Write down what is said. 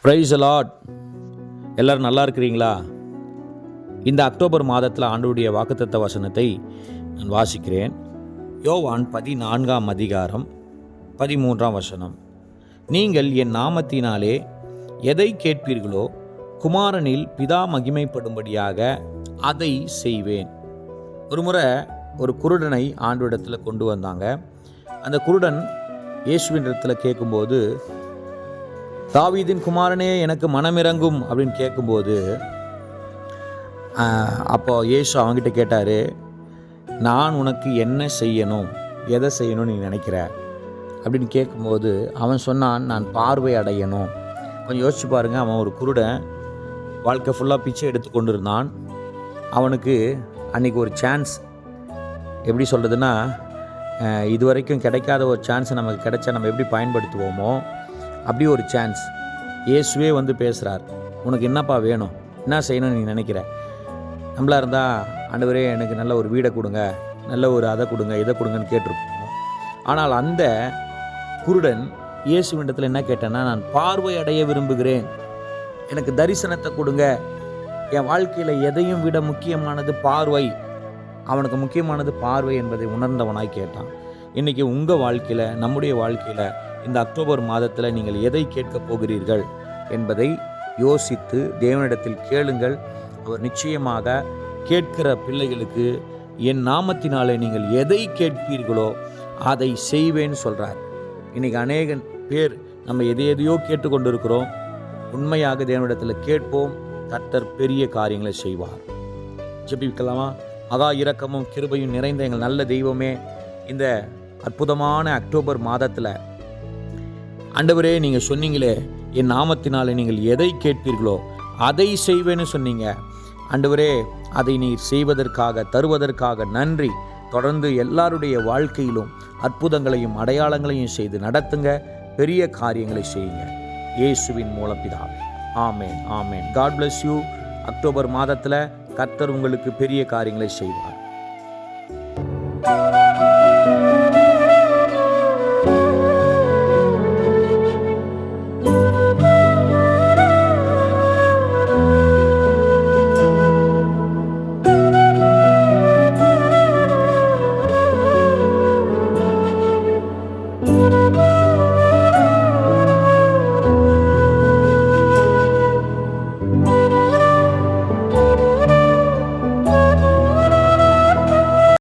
Praise the Lord. எல்லோரும் நல்லா இருக்கிறீங்களா? இந்த அக்டோபர் மாதத்தில் ஆண்டவருடைய வாக்குத்தத்த வசனத்தை நான் வாசிக்கிறேன். யோவான் 14ஆம் அதிகாரம் 13ஆம் வசனம். நீங்கள் என் நாமத்தினாலே எதை கேட்பீர்களோ குமாரனில் பிதா மகிமைப்படும்படியாக அதை செய்வேன். ஒரு முறை ஒரு குருடனை ஆண்டவரிடத்தில் கொண்டு வந்தாங்க. அந்த குருடன் இயேசுவின் இடத்துல கேட்கும்போது, தாவீதின் குமாரனே எனக்கு மனமிறங்கும் அப்படின்னு கேட்கும்போது, அப்போ இயேசு அவங்ககிட்ட கேட்டார், நான் உனக்கு என்ன செய்யணும், எதை செய்யணும்னு நீ நினைக்கிற அப்படின்னு கேட்கும்போது அவன் சொன்னான், நான் பார்வை அடையணும். கொஞ்சம் யோசிச்சு பாருங்கள். அவன் ஒரு குருடன், வாழ்க்கை ஃபுல்லாக பிச்சை எடுத்து கொண்டு இருந்தான். அவனுக்கு அன்றைக்கி ஒரு சான்ஸ், எப்படி சொல்கிறதுனா, இது வரைக்கும் கிடைக்காத ஒரு சான்ஸ் நமக்கு கிடைச்சா நம்ம எப்படி பயன்படுத்துவோமோ அப்படி ஒரு சான்ஸ். இயேசுவே வந்து பேசுகிறார், உனக்கு என்னப்பா வேணும், என்ன செய்யணும்னு நீ நினைக்கிற? நம்மளாக இருந்தால், ஆண்டவரே எனக்கு நல்ல ஒரு வீடை கொடுங்க, நல்ல ஒரு அதை கொடுங்க, இதை கொடுங்கன்னு கேட்டிருப்போம். ஆனால் அந்த குருடன் இயேசுவிடத்தில் என்ன கேட்டேன்னா, நான் பார்வை அடைய விரும்புகிறேன், எனக்கு தரிசனத்தை கொடுங்க, என் வாழ்க்கையில் எதையும் விட முக்கியமானது பார்வை. அவனுக்கு முக்கியமானது பார்வை என்பதை உணர்ந்தவனாய் கேட்டான். இன்றைக்கி உங்கள் வாழ்க்கையில், நம்முடைய வாழ்க்கையில் இந்த அக்டோபர் மாதத்தில் நீங்கள் எதை கேட்கப் போகிறீர்கள் என்பதை யோசித்து தேவனிடத்தில் கேளுங்கள். அவர் நிச்சயமாக கேட்கிற பிள்ளைகளுக்கு, என் நாமத்தினாலே நீங்கள் எதை கேட்பீர்களோ அதை செய்வேன்னு சொல்கிறார். இன்றைக்கி அநேக பேர் நம்ம எதையோ கேட்டுக்கொண்டு இருக்கிறோம். உண்மையாக தேவனிடத்தில் கேட்போம், கர்த்தர் பெரிய காரியங்களை செய்வார். ஜெபிக்கலாமா? மகா இரக்கமும் கிருபையும் நிறைந்த எங்கள் நல்ல தெய்வமே, இந்த அற்புதமான அக்டோபர் மாதத்தில் ஆண்டவரே, நீங்கள் சொன்னீங்களே, என் நாமத்தினாலே நீங்கள் எதை கேட்பீர்களோ அதை செய்வேன்னு சொன்னீங்க. ஆண்டவரே, அதை நீர் செய்வதற்காக, தருவதற்காக நன்றி. தொடர்ந்து எல்லாருடைய வாழ்க்கையிலும் அற்புதங்களையும் அடையாளங்களையும் செய்து நடத்துங்க, பெரிய காரியங்களை செய்யுங்க. இயேசுவின் மூலம் பிதாவே, ஆமேன், ஆமேன். God bless you. அக்டோபர் மாதத்தில் கர்த்தர் உங்களுக்கு பெரிய காரியங்களை செய்வார்.